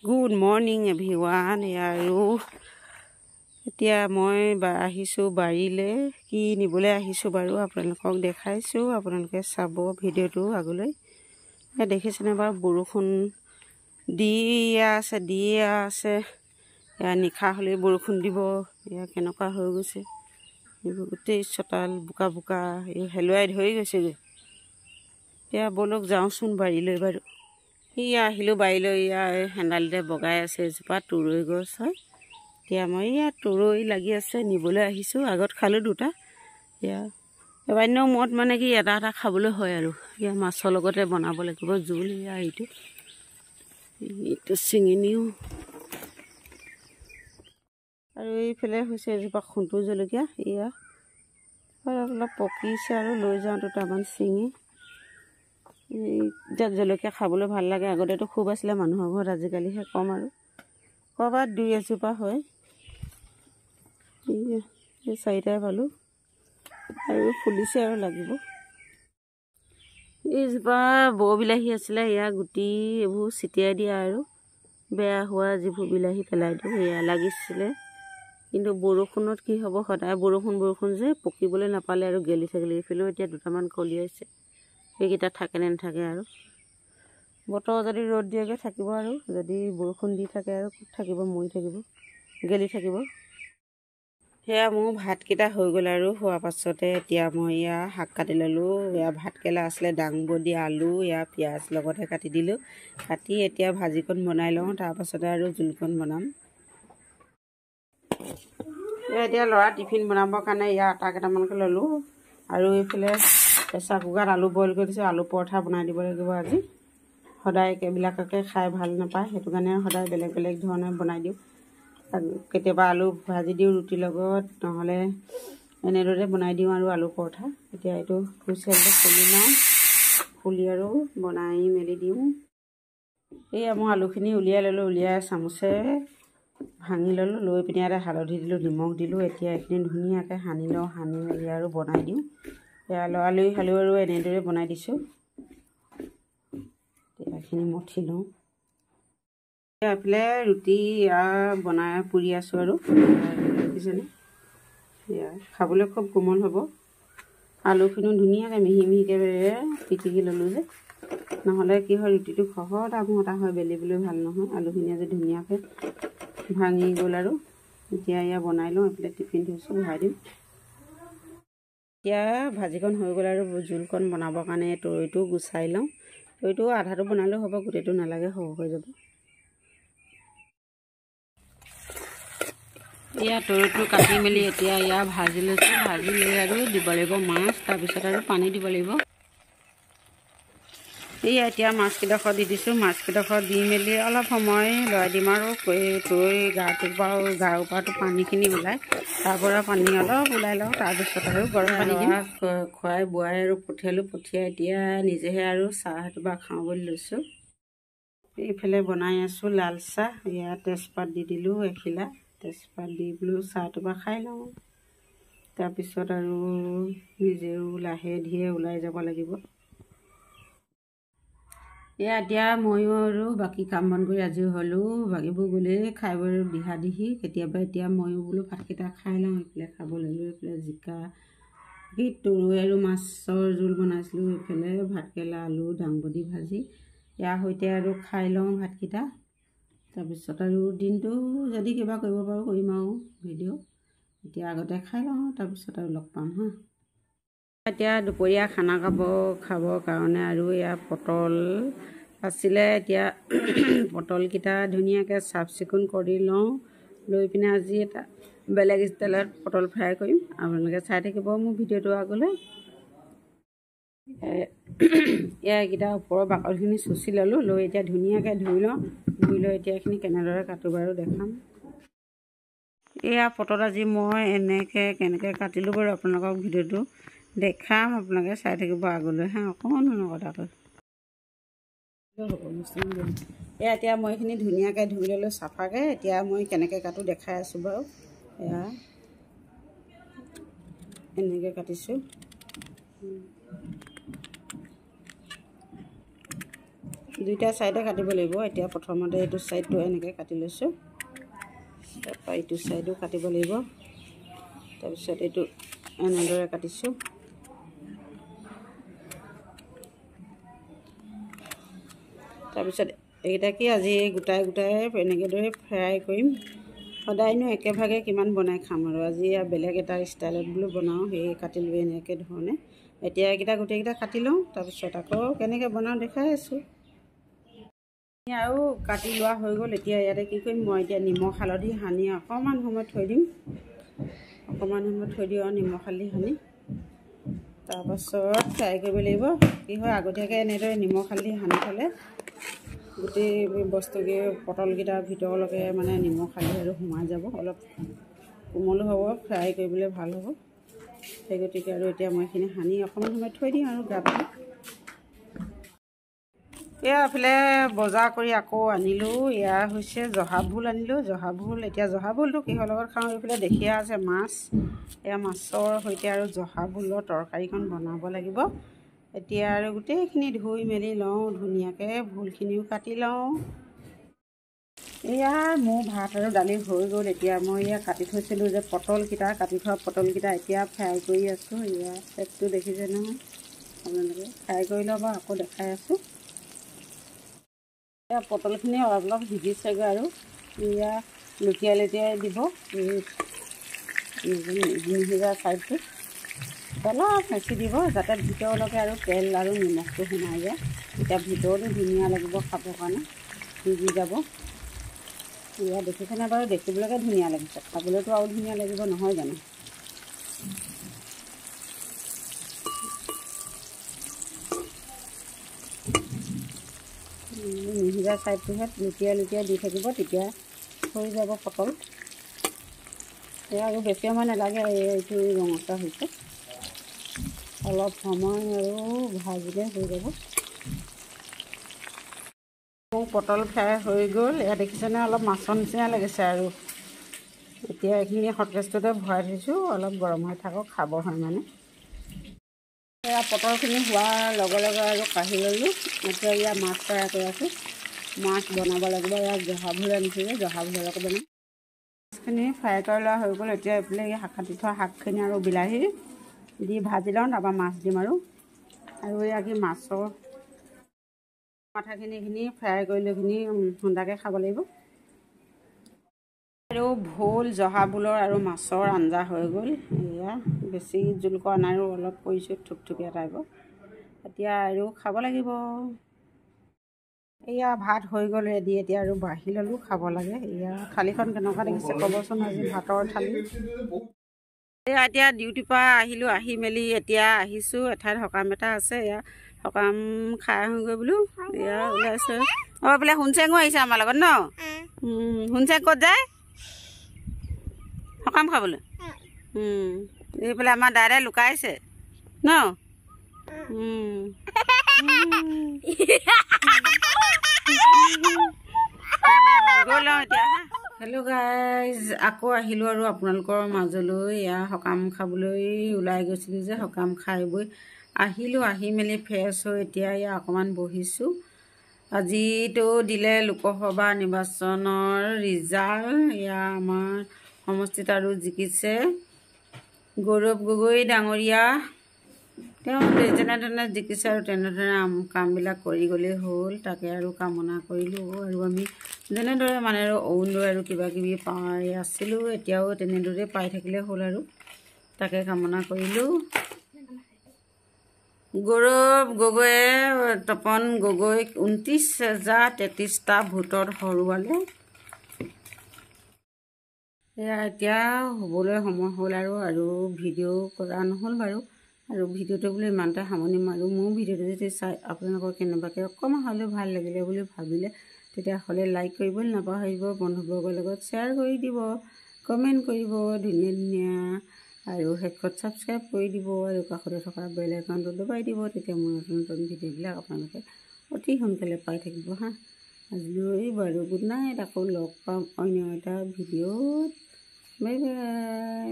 Good morning everyone. আৰু এতিয়া মই আহিছোঁ বাৰীলৈ। কি নিবলৈ আহিছোঁ বাৰু আপোনালোকক দেখাইছোঁ, আপোনালোকে চাব ভিডিঅ'টো আগলৈ। দেখিছেনে বাৰু বৰষুণ দিয়ে আছে। এয়া নিশা হ'লেই বৰষুণ দিব। এয়া কেনেকুৱা হৈ গৈছে, এইবোৰ গোটেই চোতাল বোকা এই হেলুৱাই ধৰি গৈছেগৈ। এতিয়া ব'লক যাওঁচোন বাৰীলৈ বাৰু। আহিলোঁ বাৰীলৈ। হেন্দালিতে বগাই আছে এজোপা তুৰৈ গছ হয়। এতিয়া মই ইয়াত তুৰৈ লাগি আছে, নিবলৈ আহিছোঁ। আগত খালোঁ দুটা। এবাৰ দিনৰ মূৰত মানে কি এটা খাবলৈ হয় আৰু। মাছৰ লগতে বনাব লাগিব জোল। এইটো ছিঙি নিওঁ। আৰু এইফালে হৈছে এজোপা খুন্দু জলকীয়া। অলপ পকিছে আৰু লৈ যাওঁ দুটামান ছিঙি। জলকীয়া খাবলৈ ভাল লাগে। আগতেতো খুব আছিলে মানুহৰ ঘৰত, আজিকালিহে কম আৰু ক'ৰবাত দুই এজোপা হয়। এই চাৰিটাই পালোঁ আৰু ফুলিছে আৰু লাগিব। এইজোপা বিলাহী আছিলে। গুটি এইবোৰ ছিটিয়াই দিয়া আৰু বেয়া হোৱা যিবোৰ বিলাহী পেলাই দিওঁ। লাগিছিলে, কিন্তু বৰষুণত কি হ'ব, সদায় বৰষুণ যে পকিবলৈ নাপালে আৰু গেলি থাকিলে। এইফালেও এতিয়া দুটামান কলিয়াইছে, সেইকেইটা থাকে নে নাথাকে আৰু। বতৰ যদি ৰ'দ দিয়েগৈ থাকিব, আৰু যদি বৰষুণ দি থাকে আৰু থাকিব, মৰি থাকিব, গেলি থাকিব। সেয়া মোৰ ভাতকেইটা হৈ গ'ল আৰু হোৱাৰ পাছতে এতিয়া মই শাক কাটি ল'লোঁ। ভাতকেৰেলা আছিলে, দাংবডি, আলু, পিঁয়াজ লগতে কাটি দিলোঁ। কাটি এতিয়া ভাজিকণ বনাই লওঁ, তাৰপাছতে আৰু জোলকণ বনাম। এতিয়া ল'ৰা টিফিন বনাবৰ কাৰণে আটা কেইটামানকৈ ল'লোঁ। আৰু এইফালে প্ৰেছাৰ কুকাৰত আলু বইল কৰি দিছোঁ। আলু পৰঠা বনাই দিব লাগিব আজি। সদায় একেবিলাককে খাই ভাল নাপায়, সেইটো কাৰণে সদায় বেলেগ বেলেগ ধৰণে বনাই দিওঁ। কেতিয়াবা আলু ভাজি দিওঁ ৰুটিৰ লগত, নহ'লে এনেদৰে বনাই দিওঁ আৰু আলু পৰঠা। এতিয়া এইটো হুইচেলটো খুলি লওঁ, খুলি আৰু বনাই মেলি দিওঁ। মই আলুখিনি উলিয়াই ল'লোঁ। উলিয়াই চামুচেৰে ভাঙি ল'লোঁ। লৈ পিনে ইয়াতে হালধি দিলোঁ, নিমখ দিলোঁ। এতিয়া এইখিনি ধুনীয়াকৈ সানি লওঁ। সানি মেলি আৰু বনাই দিওঁ। লৰালৰি খালেও আৰু এনেদৰে বনাই দিছোঁ। এইখিনি মঠি লওঁ। এইফালে ৰুটি বনাই পুৰি আছোঁ আৰু দেখিছেনে, খাবলৈ খুব কোমল হ'ব। আলুখিনিও ধুনীয়াকৈ মিহি মিহিকৈ পিটিকি ল'লোঁ যে, নহ'লে কি হয় ৰুটিটো খহটা মহটা হয়, বেলিবলৈ ভাল নহয়। আলুখিনি আজি ধুনীয়াকৈ ভাঙি গ'ল আৰু এতিয়া বনাই লওঁ। এইফালে টিফিন থৈছোঁ, ভৰাই দিম। এতিয়া ভাজিকণ হৈ গ'ল আৰু জোলকণ বনাবৰ কাৰণে তৰৈটো গুচাই লওঁ। তৰৈটো আধাটো বনালেও হ'ব, গোটেইটো নালাগে, সৰু হৈ যাব। তৰৈটো কাটি মেলি এতিয়া ভাজি লৈছোঁ। ভাজি লৈ আৰু দিব লাগিব মাছ, তাৰপিছত আৰু পানী দিব লাগিব। এতিয়া মাছকেইডোখৰ দি দিছোঁ। মাছকেইডোখৰ দি মেলি অলপ সময় লৰাই দিম আৰু তৰৈ গাৰ পৰাটো পানীখিনি ওলাই, তাৰ পৰা পানী অলপ ওলাই লওঁ। তাৰপিছত আৰু গৰম পানী দিম। খুৱাই বোৱাই আৰু পঠিয়ালোঁ। পঠিয়াই এতিয়া নিজেহে আৰু চাহ এটোপা খাওঁ বুলি লৈছোঁ। এইফালে বনাই আছোঁ লাল চাহ। তেজপাত দি দিলোঁ এখিলা। তেজপাত দি বোলো চাহ এটোপা খাই লওঁ। তাৰপিছত আৰু নিজেও লাহে ধীৰে ওলাই যাব লাগিব। এতিয়া ময়ো আৰু বাকী কাম বন কৰি আজৰি হ'লোঁ। বাকীবোৰ গ'লেই খাই বৈ দিহা দিহি। কেতিয়াবা এতিয়া ময়ো বোলো ভাতকেইটা খাই লওঁ। এইফালে খাব লাগিলোঁ। এইফালে জিকা তৰৈ আৰু মাছৰ জোল বনাইছিলোঁ। এইফালে ভাতকেৰেলা, আলু, দাংবডি ভাজি। ইয়াৰ সৈতে আৰু খাই লওঁ ভাতকেইটা। তাৰপিছত আৰু দিনটো যদি কিবা কৰিব পাৰোঁ কৰিম আৰু ভিডিঅ'। এতিয়া আগতে খাই লওঁ, তাৰপিছত আৰু লগ পাম হা। এতিয়া দুপৰীয়া খানা খাবৰ কাৰণে আৰু পটল আছিলে। এতিয়া পটলকেইটা ধুনীয়াকৈ চাফ চিকুণ কৰি লওঁ। লৈ পিনে আজি এটা বেলেগ ষ্টাইলত পটল ফ্ৰাই কৰিম। আপোনালোকে চাই থাকিব মোৰ ভিডিঅ'টো আগলৈ। এইকেইটা ওপৰৰ বাকলিখিনি চুচি ল'লোঁ। লৈ এতিয়া ধুনীয়াকৈ ধুই লওঁ। ধুই লৈ এতিয়া এইখিনি কেনেদৰে কাটোঁ বাৰু দেখাম। পটল আজি মই কেনেকৈ কাটিলোঁ বাৰু আপোনালোকক ভিডিঅ'টো দেখাম। আপোনালোকে চাই থাকিব আগলৈ হা। অকণমান কথা কৈ এতিয়া মই এইখিনি ধুনীয়াকৈ ধুই ল'লোঁ চাফাকৈ। এতিয়া মই কেনেকৈ কাটোঁ দেখাই আছোঁ বাৰু। এনেকৈ কাটিছোঁ। দুইটা সাইডে কাটিব লাগিব। এতিয়া প্ৰথমতে এইটো সাইডটো এনেকৈ কাটি লৈছোঁ, তাৰপৰা এইটো সাইডো কাটিব লাগিব। তাৰপিছত এইটো এনেদৰে কাটিছোঁ। তাৰপিছত এইকেইটা কি আজি গোটাই গোটাই এনেকেদৰে ফ্ৰাই কৰিম। সদায়নো একেভাগে কিমান বনাই খাম আৰু আজি বেলেগ এটা ষ্টাইলত বোলো বনাওঁ, সেই কাটিলোঁ এনেকৈ ধৰণে। এতিয়া এইকেইটা গোটেইকেইটা কাটি লওঁ, তাৰপিছত আকৌ কেনেকৈ বনাওঁ দেখাই আছোঁ। আৰু কাটি লোৱা হৈ গ'ল। এতিয়া ইয়াতে কি কৰিম, মই এতিয়া নিমখ হালধি সানি অকণমান সময় থৈ দিম। অকণমান সময় থৈ দিওঁ আৰু নিমখ হালধি সানি তাৰপাছত ফ্ৰাই কৰিব লাগিব। কি হয়, আগতীয়াকৈ এনেদৰে নিমখ হালধি সানি থ'লে গোটেই বস্তুকে পটলকেইটাৰ ভিতৰলৈকে মানে নিমখ হালধি আৰু সোমাই যাব, অলপ কোমলো হ'ব, ফ্ৰাই কৰিবলৈ ভাল হ'ব। সেই গতিকে আৰু এতিয়া মই এইখিনি সানি অকণমান সময় থৈ দিওঁ আৰু গাপ। এয়া এইফালে বজাৰ কৰি আকৌ আনিলোঁ। এয়া হৈছে জহা ভোল আনিলোঁ। জহা ভোল, এতিয়া জহা ভোলটো কিহৰ লগত খাওঁ, এইফালে দেখিয়া আছে মাছ। এয়া মাছৰ সৈতে আৰু জহা ভোলৰ তৰকাৰীখন বনাব লাগিব। এতিয়া আৰু গোটেইখিনি ধুই মেলি লওঁ ধুনীয়াকৈ, ভোলখিনিও কাটি লওঁ। এয়া মোৰ ভাত আৰু দালি হৈ গ'ল। এতিয়া মই এয়া কাটি থৈছিলোঁ যে পটলকেইটা, কাটি থোৱা পটলকেইটা এতিয়া ফ্ৰাই কৰি আছোঁ। এয়া পেটটো দেখিছে নহয় আপোনালোকে, ফ্ৰাই কৰি ল'ব, আকৌ দেখাই আছোঁ। এয়া পটলখিনি অলপ অলপ সিজিছেগৈ আৰু এয়া লুটিয়াই লুটিয়াই দিব। নিসিজা ছাইডটো অলপ ফেঁচি দিব, যাতে ভিতৰলৈকে আৰু তেল আৰু নিমখটো সোমাই যায়। এতিয়া ভিতৰতো ধুনীয়া লাগিব খাবৰ কাৰণে, সিজি যাব। এয়া দেখিছেনে বাৰু, দেখিবলৈকে ধুনীয়া লাগিছে, খাবলৈতো আৰু ধুনীয়া লাগিব নহয় জানো। নিসিজা ছাইডটোহে লুটিয়াই লুটিয়াই দি থাকিব, তেতিয়া হৈ যাব পটল। এয়া আৰু বেছি সময় নালাগে, এইটো ৰঙচুৱা হৈছে, অলপ সময় আৰু ভাজিলে হৈ যাব। পটল ফ্ৰাই হৈ গ'ল। এয়া দেখিছেনে, অলপ মাছৰ নিচিনা লাগিছে আৰু এতিয়া এইখিনি হটকেছটোতে ভৰাই থৈছোঁ, অলপ গৰম হৈ থাকক, খাব হয় মানে। এয়া পটলখিনি হোৱাৰ লগে লগে আৰু কাঢ়ি ল'লোঁ। এতিয়া ইয়াত মাছ ফ্ৰাই কৰি আছোঁ, মাছ বনাব লাগিব। ইয়াত জহা ভোল আনিছোঁ যে জহা ভোলৰ লগত বনাম। মাছখিনি ফ্ৰাই কৰি লোৱা হৈ গ'ল। এতিয়া এইফালে কাটি থোৱা শাকখিনি আৰু বিলাহী দি ভাজি লওঁ, তাৰপৰা মাছ দিম আৰু এয়া কি মাছৰ মাথাখিনি ফ্ৰাই কৰি লৈ সুন্দাকৈ খাব লাগিব। আৰু ভোল, জহা ভোলৰ আৰু মাছৰ আঞ্জা হৈ গ'ল। এয়া বেছি জোল কৰা নাই আৰু অলপ কৰিছোঁ থুপথুপীয়া টাইপৰ। এতিয়া আৰু খাব লাগিব। এয়া ভাত হৈ গ'ল ৰেডি। এতিয়া আৰু বাঢ়ি ল'লোঁ, খাব লাগে। এয়া থালিখন কেনেকুৱা দেখিছে ক'বচোন, আজি ভাতৰ থালি। এয়া এতিয়া ডিউটিৰ পৰা আহিলোঁ, আহি মেলি এতিয়া আহিছোঁ, এঠাইত সকাম এটা আছে। এয়া সকাম খাই আহোঁগৈ বোলো। এয়া ওলাইছে। অঁ বোলে হুনচেঙো আহিছে আমাৰ লগত ন। হুনচেং ক'ত যায়? সকাম খাবলৈ। এইফালে আমাৰ দাদাই লুকাইছে ন। গৈ লওঁ এতিয়া। হেল্ল' গাইজ, আকৌ আহিলোঁ আৰু আপোনালোকৰ মাজলৈ। এয়া সকাম খাবলৈ ওলাই গৈছিলোঁ যে, সকাম খাই বৈ আহিলোঁ। আহি মেলি ফ্ৰেছ হৈ এতিয়া এয়া অকণমান বহিছোঁ। আজিতো দিলে লোকসভা নিৰ্বাচনৰ ৰিজাল্ট। এয়া আমাৰ সমষ্টিত আৰু জিকিছে গৌৰৱ গগৈ ডাঙৰীয়া। তেওঁ যেনেধৰণে জিকিছে আৰু তেনেধৰণে কামবিলাক কৰি গ'লেই হ'ল, তাকে আৰু কামনা কৰিলোঁ। আৰু আমি যেনেদৰে মানে আৰু অৰুণোদয় আৰু কিবাকিবি পাই আছিলোঁ, এতিয়াও তেনেদৰে পাই থাকিলে হ'ল আৰু তাকে কামনা কৰিলোঁ। গৌৰৱ গগৈয়ে, তপন গগৈক 29,033টা ভোটত হৰুৱালে। এয়া এতিয়া হ'বলৈ সময় হ'ল আৰু ভিডিঅ' কৰা নহ'ল বাৰু। আৰু ভিডিঅ'টো বোলে ইমানতে সামৰণি মাৰোঁ। মোৰ ভিডিঅ'টো যদি চাই আপোনালোকৰ কেনেবাকৈ অকণমান হ'লেও ভাল লাগিলে বুলি ভাবিলে, তেতিয়াহ'লে লাইক কৰিবলৈ নাপাহৰিব, বন্ধুবৰ্গৰ লগত শ্বেয়াৰ কৰি দিব, কমেণ্ট কৰিব ধুনীয়া ধুনীয়া, আৰু শেষত ছাবস্ক্ৰাইব কৰি দিব, আৰু কাষতে থকা বেল আইকনটো দবাই দিব। তেতিয়া মোৰ নতুন নতুন ভিডিঅ'বিলাক আপোনালোকে অতি সোনকালে পাই থাকিব হা। আজিলৈ বাৰু গুড নাইট। আকৌ লগ পাম অন্য এটা ভিডিঅ'ত। Bye bye.